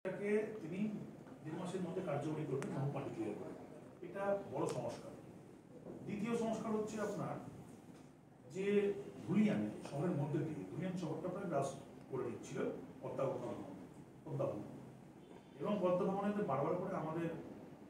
এটাকে তিনি 2 মাসের মধ্যে কার্যকরী করবেন, মহকুমা ডিক্লেয়ার করে। এটা বড় সংস্কার। দ্বিতীয় সংস্কার হচ্ছে আপনার যে ধুলিয়ানে শহরের মধ্যে দিয়ে ধুলিয়ান শহরটা প্রায় গ্রাস করে নিচ্ছিল পদ্মা ভবন এবং পদ্মা ভবনে বারবার করে আমাদের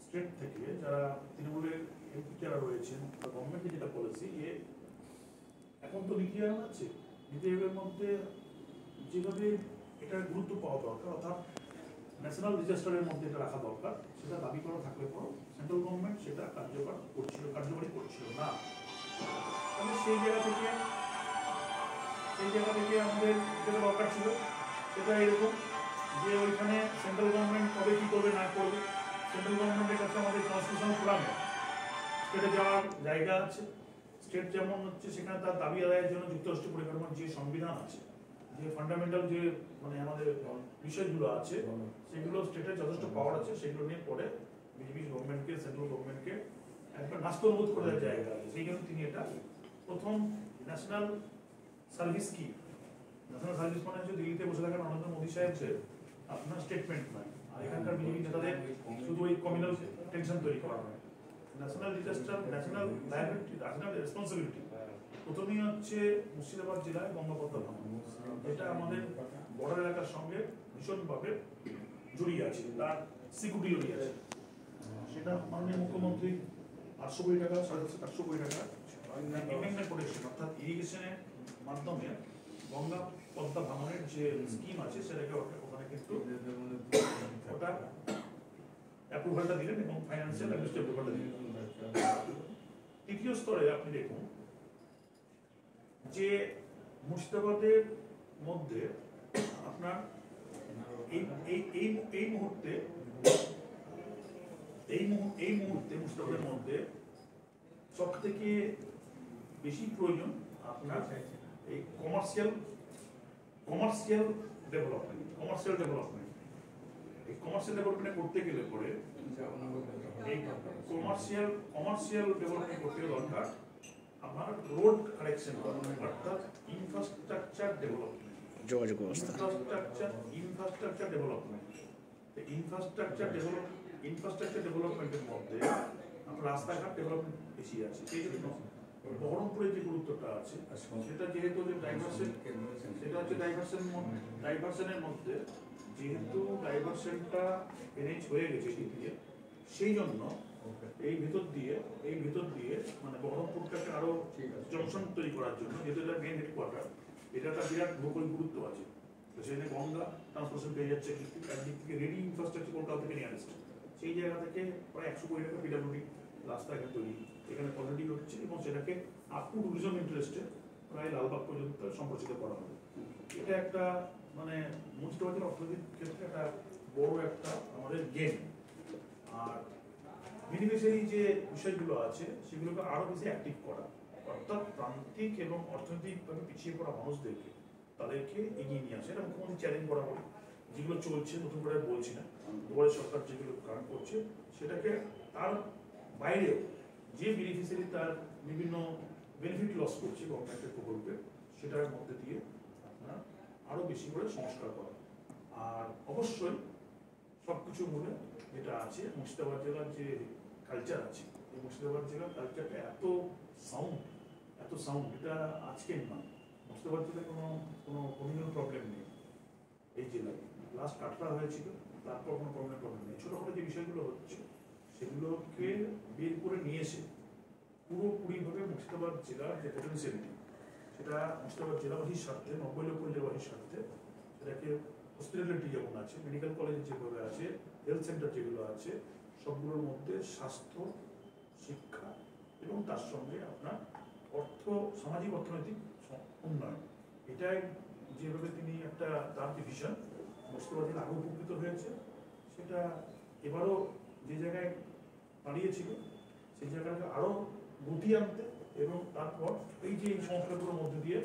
স্টেট থেকে যারা তৃণমূলের এমপি যারা রয়েছেন বা গভর্নমেন্টের যেটা পলিসি যে এখন তো নীতি আয়োগ আছে, নীতি আয়োগের মধ্যে যেভাবে এটার গুরুত্ব পাওয়া দরকার অর্থাৎ ন্যাশনাল ডিজাস্টারের মধ্যে এটা রাখা দরকার, সেটা দাবি করা থাকলে পরও সেন্ট্রাল গভর্নমেন্ট সেটা কার্যকরী করছিল না। তাহলে সেই জায়গা থেকে আমাদের যেটা দরকার ছিল সেটা এরকম যে ওইখানে সেন্ট্রাল গভর্নমেন্ট কবে কী করবে না করবে, সেন্ট্রাল গভর্নমেন্টের কাছে আমাদের কনস্টিটিউশনাল ফোরামে স্টেটে যাওয়ার জায়গা আছে। স্টেট যেমন হচ্ছে সেখানে তার দাবি আদায়ের জন্য যুক্তরাষ্ট্র পরিকাঠামোর যে সংবিধান আছে, যে ফান্ডামেন্টাল যে মানে আমাদের বিষয়গুলো আছে সেগুলো স্টেটের যথেষ্ট পাওয়ার আছে, সেগুলো নিয়ে পরে বিজেপি গভর্নমেন্টকে সেন্ট্রাল গভর্নমেন্টকে একবার নাস্তবোধ করে দেওয়ার জায়গা আছে। সেই জন্য তিনি এটা প্রথম national service scheme, national service মানে হচ্ছে দিল্লিতে বসে থাকেন নরেন্দ্র মোদী সাহেবের আপনার স্টেটমেন্ট নয়, আর এখানকার বিজেপি নেতাদের শুধু ওই কমিউনাল টেনশন তৈরি করা হয়। National disaster, national liability, national responsibility প্রথমেই হচ্ছে মুর্শিদাবাদ জেলায় গঙ্গাপদ্মা ভাঙন, যেটা আমাদের বর্ডার এলাকার সঙ্গে ভীষণভাবে জড়িয়ে আছে, তার সিকিউরিটি জড়িয়ে আছে। সেটা মাননীয় মুখ্যমন্ত্রী 800 কোটি টাকা 850 কোটি টাকা এমএনএ প্রোটেকশন অর্থাৎ ইরিগেশনের মাধ্যমে গঙ্গা পদ্মা ভাঙনের যে স্কিম আছে সেটাকে ওখানে কিন্তু ওটা অ্যাপ্রুভালটা দিলেন এবং ফাইন্যান্সিয়াল অ্যাপ্রুভালটা দিলেন। তৃতীয় স্তরে আপনি দেখুন যে মুর্শিদাবাদের মধ্যে আপনার এই মুহূর্তে মুর্শিদাবাদের মধ্যে সব থেকে বেশি প্রয়োজন আপনার এই কমার্শিয়াল ডেভেলপমেন্ট। এই কমার্শিয়াল ডেভেলপমেন্ট করতে গেলে পরে এই কমার্শিয়াল ডেভেলপমেন্ট করতে গেলে দরকার আমার রোড কানেকশন অর্থাৎ ইনফ্রাস্ট্রাকচার ডেভেলপমেন্ট, যোগাযোগ ব্যবস্থা, ইনফ্রাস্ট্রাকচার ডেভেলপমেন্ট। ইনফ্রাস্ট্রাকচার ডেভেলপমেন্টের মধ্যে আপনার রাস্তাঘাট ডেভেলপমেন্ট বেশি আছে। সেই জন্য বহরমপুরের যে গুরুত্বটা আছে সেটা যেহেতু ডাইভারশনের মধ্যে যেহেতু ডাইভারশনটা এনএইচ হয়ে গেছে দিয়ে, সেই জন্য এই ভিতর দিয়ে মানে বহরমপুরটাকে আরো জংশন তৈরি করার জন্য, যেহেতু এটা মেন হেডকোয়ার্টার, এটা একটা বিরাট ভৌগোলিক গুরুত্ব আছে। তো সেখানে গঙ্গা ট্রান্সপোর্টেশন পেয়ে যাচ্ছে, একদিক থেকে রেডি ইনফ্রাস্ট্রাকচার কলকাতা থেকে নিয়ে আসছে। সেই জায়গা থেকে প্রায় 100 কোটি টাকা পিডব্লিউডি রাস্তা এখানে তৈরি এখানে অলরেডি হচ্ছে এবং সেটাকে আপ টু ট্যুরিজম ইন্টারেস্টে প্রায় লালবাগ পর্যন্ত সম্প্রসারিত করা হবে। এটা একটা মানে মুর্শিদাবাদের অর্থনৈতিক ক্ষেত্রে একটা বড় একটা আমাদের গেম। আর বেনিফিশিয়ারি যে বিষয়গুলো আছে সেগুলোকে আরো বেশি অ্যাক্টিভ করা, অর্থাৎ প্রান্তিক এবং অর্থনৈতিকভাবে পিছিয়ে পড়া মানুষদেরকে তাদেরকে এগিয়ে নিয়ে আসে। এটা মুখ্যমন্ত্রী চ্যালেঞ্জ করা হবে, যেগুলো চলছে নতুন করে বলছি না, দুবারের সরকার যেগুলো কাজ করছে সেটাকে তার বাইরেও যে বেনিফিশিয়ারি তার বিভিন্ন বেনিফিট লস করছে গভর্নমেন্টের প্রকল্পে, সেটার মধ্যে দিয়ে আপনার আরো বেশি করে সংস্কার করা। আর অবশ্যই সবকিছু মূলে যেটা আছে মুর্শিদাবাদ জেলার যে কালচার আছে, এই মুর্শিদাবাদ জেলার কালচারটা এত সাউন্ড এটা আজকের না। মুর্শিদাবাদ জেলায় কোনো কমিউনাল প্রবলেম নেই এই জেলায়, লাস্ট কাটরা হয়েছিল, তারপর কোনো প্রবলেম নেই। ছোটখাটো যে বিষয়গুলো হচ্ছে সেগুলোকে বের করে নিয়ে এসে পুরোপুরিভাবে মুর্শিদাবাদ জেলার যে পটেনশিয়ালিটি সেটা মুর্শিদাবাদ জেলাবাসীর স্বার্থে, 90 লক্ষ জেলাবাসীর স্বার্থে সেটাকে হসপিটালিটি যেমন আছে, মেডিকেল কলেজ যেভাবে আছে, হেলথ সেন্টার যেগুলো আছে, সবগুলোর মধ্যে স্বাস্থ্য, শিক্ষা এবং তার সঙ্গে আপনার সামাজিক অর্থনৈতিক উন্নয়ন, এটাই যেভাবে তিনি একটা তার যে ভিশন মুর্শিদাবাদ জেলা আরও উপকৃত হয়েছে। সেটা এবারও যে জায়গায় দাঁড়িয়েছিল সেই জায়গাটাকে আরো গতি আনতে এবং তারপর এই যে সংস্কারগুলোর মধ্যে দিয়ে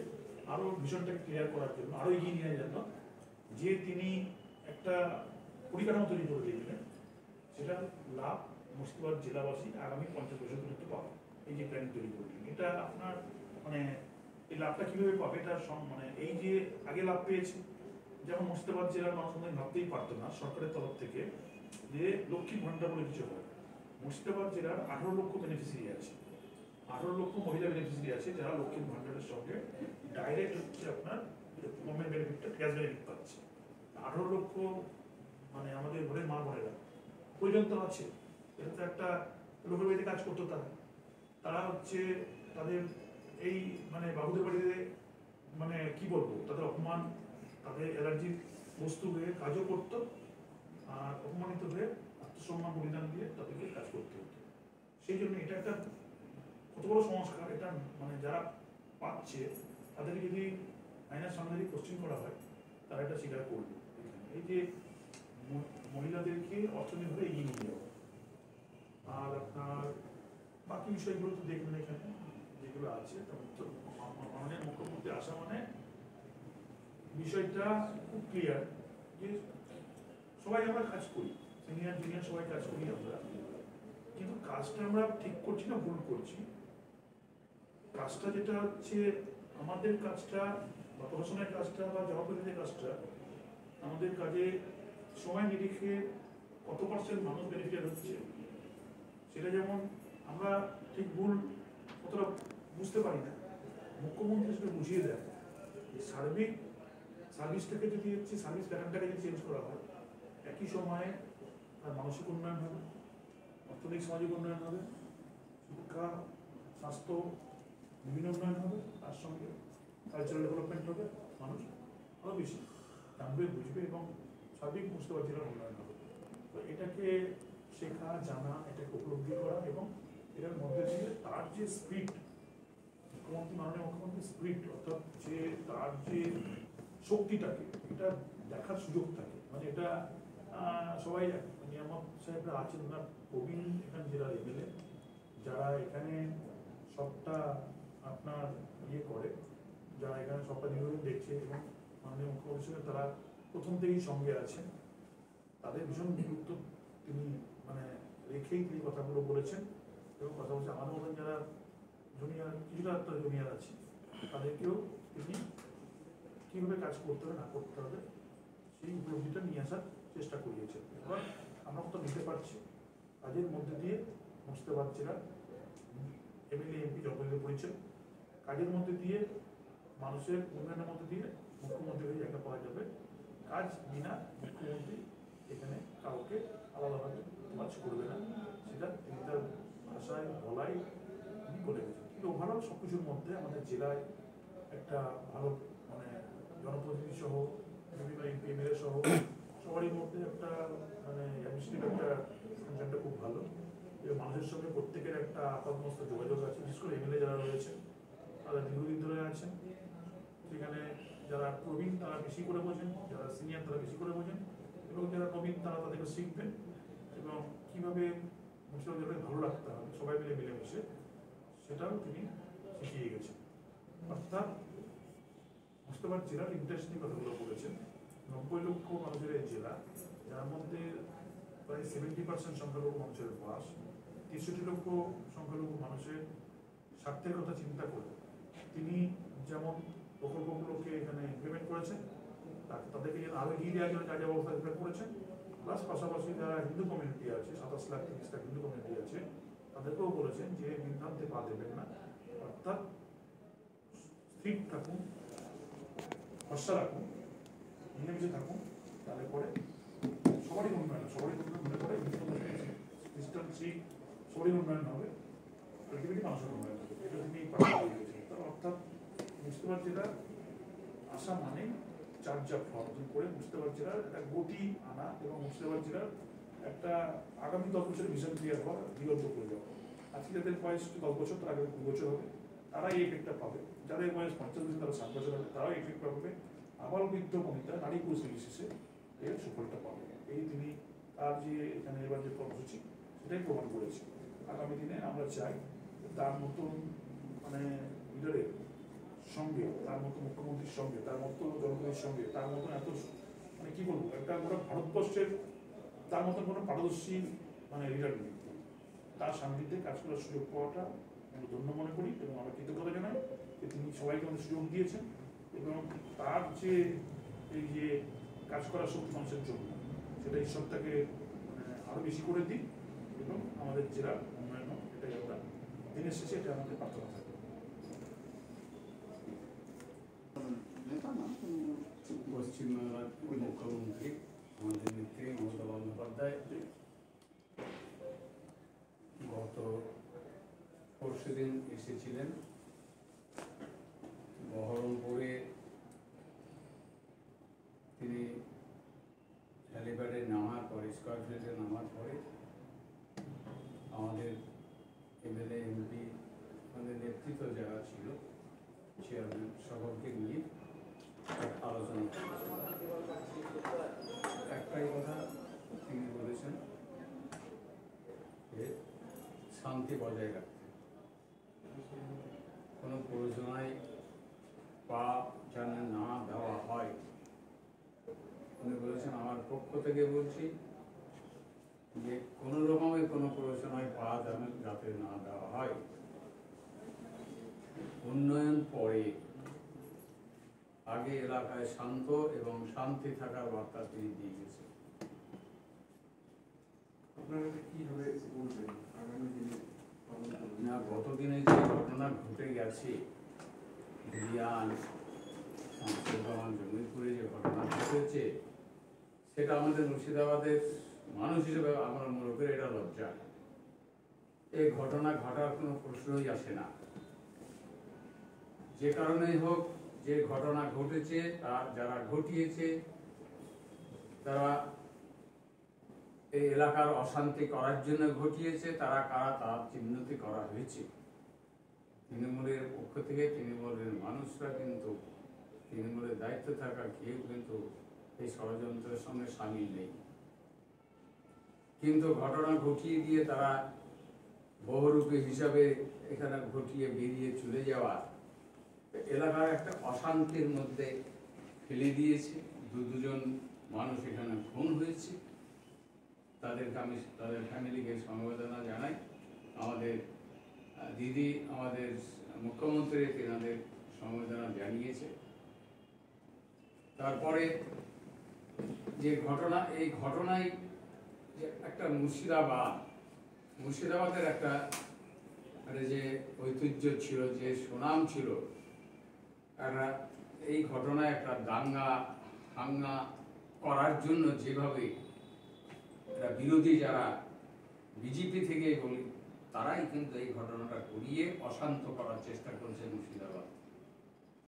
আরো ভিশনটাকে ক্লিয়ার করার জন্য, আরো এগিয়ে নিয়ে জন্য যে তিনি একটা পরিকাঠামো তৈরি করে দিয়েছিলেন, সেটা লাভ মুর্শিদাবাদ জেলাবাসী আগামী 50 বছর পর্যন্ত পাবে। এই যে প্ল্যান তৈরি করে দিলেন, এটা আপনার মানে এই লাভটা কিভাবে পাবে, এটা মানে এই যে আগে লাভ পেয়েছে যেমন মুর্শিদাবাদ জেলার মানুষ মনে ভাবতেই পারতো না সরকারের তরফ থেকে যে লক্ষ্মী ভান্ডার বলে কিছু হয়। মুর্শিদাবাদ জেলার 18 লক্ষ বেনিফিসিয়ারি আছে, 18 লক্ষ মহিলা বেনিফিসিয়ারি আছে যারা লক্ষ্মীর ভান্ডারের সঙ্গে ডাইরেক্ট হচ্ছে আপনার গভর্নমেন্ট বেনিফিটটা ক্যাশ বেনিফিট পাচ্ছে। 18 লক্ষ মানে আমাদের ঘরের মা বোনেরা প্রয়োজন তো আছে, এটা তো একটা লোকের বাড়িতে কাজ করতো তারা, তারা হচ্ছে তাদের এই মানে বাবুদের বাড়িতে মানে কি বলবো তাদের অপমান, তাদের অ্যালার্জির বস্তু হয়ে কাজও করতো, আর অপমানিত হয়ে আত্মসম্মান বলিদান দিয়ে তাদেরকে কাজ করতে হতো। সেই জন্য এটা একটা কত বড় সংস্কার, এটা মানে যারা পাচ্ছে তাদেরকে যদি আইনের সামনে যদি কোশ্চেন করা হয় তারা এটা স্বীকার করবে। এই যে মহিলাদেরকে অর্থনৈতিকভাবে এগিয়ে নিয়ে যাওয়া, আর আপনার বাকি বিষয়গুলো তো দেখবেন এখানে যেগুলো আছে, মাননীয় মুখ্যমন্ত্রী আসা মানে বিষয়টা খুব ক্লিয়ার যে সবাই আমরা কাজ করি, সিনিয়র জুনিয়র সবাই কাজ করি আমরা, কিন্তু কাজটা আমরা ঠিক করছি না ভুল করছি। কাজটা যেটা হচ্ছে আমাদের কাজটা বা প্রশাসনের কাজটা বা জবাবদিহির কাজটা, আমাদের কাজে সময় নিরিখে কত পার্সেন্ট মানুষ বেনিফিট হচ্ছে সেটা যেমন আমরা ঠিক ভুল কতটা বুঝতে পারি না, মুখ্যমন্ত্রী সেটা বুঝিয়ে দেয়। সার্বিক সার্ভিসটাকে যদি হচ্ছে সার্ভিস প্যাটার্নটাকে যদি চেঞ্জ করা হয়, একই সময়ে তার মানসিক উন্নয়ন হবে, অর্থনৈতিক সামাজিক উন্নয়ন হবে, শিক্ষা স্বাস্থ্য বিভিন্ন উন্নয়ন হবে, তার সঙ্গে কালচারাল ডেভেলপমেন্ট হবে, মানুষ আরও বেশি জানবে বুঝবে এবং সার্বিক মুর্শিদাবাদ জেলার উন্নয়ন হবে। তো এটাকে শেখা জানা, এটাকে উপলব্ধি করা এবং এটার মধ্যে দিয়ে তার যে স্পিড, মুখ্যমন্ত্রী মাননীয় মুখ্যমন্ত্রীর স্পিড অর্থাৎ যে তার যে শক্তিটাকে এটা দেখার সুযোগ থাকে, মানে এটা সবাই নিয়ামত সাহেবরা আছেন ওনার প্রবীণ এখানে জেলার এমএলএ, যারা এখানে সবটা আপনার ইয়ে করে, যারা এখানে সবটা নিয়মিত দেখছে এবং মাননীয় মুখ্যমন্ত্রীর সঙ্গে তারা প্রথম থেকেই সঙ্গে আছেন, তাদের ভীষণ গুরুত্ব তিনি মানে রেখেই তিনি কথাগুলো বলেছেন এবং কথা বলছে আমাদের মতন যারা জুনিয়র কিছুটা জুনিয়র আছে তাদেরকেও তিনি কীভাবে কাজ করতে হবে না করতে হবে সেই উপলব্ধিটা নিয়ে আসার চেষ্টা করিয়েছেন। এবার আমরা কত নিতে পারছি কাজের মধ্যে দিয়ে মুর্শিদাবাদ জেলার এমএলএ এমপি জনপ্রতিনিধি পরিচয়, কাজের মধ্যে দিয়ে মানুষের উন্নয়নের মধ্যে দিয়ে মুখ্যমন্ত্রী হয়ে জায়গা পাওয়া যাবে। কাজ বিনা মুখ্যমন্ত্রী এখানে কাউকে আলাদাভাবে কাজ করবে না, সেটা তিনি তার ভাষায় বলাই তিনি বলে গেছেন। কিন্তু ওভারঅল সব কিছুর মধ্যে আমাদের জেলায় একটা ভালো মানে জনপ্রতিনিধি সহ বিভিন্ন এমপি এমএলএ সহ সবারই মধ্যে একটা মানে অ্যাডমিনিস্ট্রেটিভ একটা ফাংশনটা খুব ভালো এবং মানুষের সঙ্গে প্রত্যেকের একটা আপাতমস্ত যোগাযোগ আছে, বিশেষ করে এমএলএ যারা রয়েছে তারা দীর্ঘদিন ধরে আছেন, সেখানে যারা প্রবীণ তারা বেশি করে বোঝেন, যারা সিনিয়র তারা বেশি করে বোঝেন এবং যারা প্রবীণ তারা তাদেরকে শিখবেন এবং কীভাবে মুর্শিদাবাদকে ভালো রাখতে হবে সবাই মিলে মিলেমিশে সেটাও তিনি শিখিয়ে গেছেন। অর্থাৎ মুর্শিদাবাদ জেলার ইন্টারেস্টিং কথাগুলো বলেছেন। 90 লক্ষ মানুষের এই জেলা, যার মধ্যে প্রায় 70% সংখ্যালঘু মানুষের বাস, 63 লক্ষ সংখ্যালঘু মানুষের স্বার্থের কথা চিন্তা করে তিনি যেমন প্রকল্পগুলোকে এখানে ইমপ্লিমেন্ট করেছেন, তাদেরকে যেন আরও এগিয়ে দেওয়ার জন্য যা যা ব্যবস্থা করেছেন, প্লাস পাশাপাশি যারা হিন্দু কমিউনিটি আছে 27 লাখ 30 লাখ হিন্দু কমিউনিটি আছে তাদেরকেও বলেছেন যে বিভ্রান্তে পা দেবেন না, অর্থাৎ স্থির থাকুন, ভরসা রাখুন, মিলেমিশে থাকুন, তাহলে পরে সবারই উন্নয়ন মনে করে খ্রিস্টান শিখ সবারই উন্নয়ন হবে, আলটিমেটলি মানুষের উন্নয়ন হবে, এটা তিনি অর্থাৎ মুর্শিদাবাদ জেলার আসা মানে চার্জার অর্জন করে মুর্শিদাবাদ জেলার একটা গতি আনা এবং মুর্শিদাবাদ জেলার একটা আগামী 10 বছরের ভিশন ক্লিয়ার হওয়া, দিগন্ত করে যাওয়া। আজকে যাদের বয়স 10 বছর তার আগামী 2 বছর হবে, তারা এই এফেক্টটা পাবে, যাদের বয়স 50 বছর তারা 7 বছর হবে, তারাও এফেক্ট পাবে, আবার বৃদ্ধ বনিতা নারী পুরুষ নির্বিশেষে এর সুফলটা পাবে। এই তিনি তার যে এখানে এবার যে কর্মসূচি সেটাই প্রমাণ করেছে। আগামী দিনে আমরা চাই তার মতন মানে লিডারের সঙ্গে, তার মতো মুখ্যমন্ত্রীর সঙ্গে, তার মতো জনগণের সঙ্গে, তার মতন এত মানে কি বলবো একটা গোটা ভারতবর্ষের তার মতন কোনো পারদর্শী মানে লিডার নেই। তার সান্নিধ্যে কাজ করার সুযোগ পাওয়াটা আমি ধন্য মনে করি এবং আমরা কৃতজ্ঞতা জানাই যে তিনি সবাইকে আমাদের সুযোগ দিয়েছেন এবং তার যে এই যে কাজ করার শক্তি মানুষের জন্য, সেটা ঈশ্বর তাকে আরো বেশি করে দিই এবং আমাদের জেলা উন্নয়ন, এটাই আমরা দিনের শেষে এটা আমাদের প্রার্থনা থাকে। পশ্চিমবাংলার মুখ্যমন্ত্রী আমাদের নেত্রী মমতা বন্দ্যোপাধ্যায় গত পরশুদিন এসেছিলেন বহরমপুরে। তিনি হেলিপ্যাডে নামার পরে, স্কয়ার ফিল্ডে নামার পরে আমাদের এমএলএ এমপি আমাদের নেতৃত্ব যারা ছিল চেয়ারম্যান সকলকে নিয়ে আলোচনা একটাই কথা তিনি বলেছেন যে শান্তি বজায় রাখতে, কোনো প্রয়োজনায় পা যেন না দেওয়া হয়। উনি বলেছেন, আমার পক্ষ থেকে বলছি যে কোনো রকমের কোনো প্রয়োজনায় পা যেন যাতে না দেওয়া হয়। উন্নয়ন পরে, আগে এলাকায় শান্ত এবং শান্তি থাকার বার্তা তিনি দিয়ে গেছেন। না, গতদিনে যে ঘটনা ঘটে গেছে, জমিপুরে যে ঘটনা ঘটেছে, সেটা আমাদের মুর্শিদাবাদের মানুষ হিসেবে আমরা মনে করি এটা লজ্জা। এই ঘটনা ঘটার কোনো প্রশ্নই আসে না। যে কারণেই হোক, যে ঘটনা ঘটেছে তার যারা ঘটিয়েছে তারা এই এলাকার অশান্তি করার জন্য ঘটিয়েছে, তারা কারা তার চিহ্নিত করা হয়েছে। তৃণমূলের পক্ষ থেকে তৃণমূলের মানুষরা কিন্তু, তৃণমূলের দায়িত্ব থাকা কেউ কিন্তু এই ষড়যন্ত্রের সঙ্গে সামিল নেই। কিন্তু ঘটনা ঘটিয়ে দিয়ে তারা বহুরূপী হিসাবে এখানে ঘটিয়ে বেরিয়ে চলে যাওয়া এলাকার একটা অশান্তির মধ্যে ফেলে দিয়েছে। দুজন মানুষ এখানে খুন হয়েছে, তাদেরকে আমি তাদের ফ্যামিলিকে সমবেদনা জানাই। আমাদের দিদি, আমাদের মুখ্যমন্ত্রী তেনাদের সমবেদনা জানিয়েছে। তারপরে যে ঘটনা, এই ঘটনায় যে একটা মুর্শিদাবাদের একটা যে ঐতিহ্য ছিল, যে সুনাম ছিল, একটা এই ঘটনায় একটা দাঙ্গা হাঙ্গা করার জন্য যেভাবে বিরোধী যারা বিজেপি থেকে বলি, তারাই কিন্তু এই ঘটনাটা করিয়ে অশান্ত করার চেষ্টা করেছে মুর্শিদাবাদ।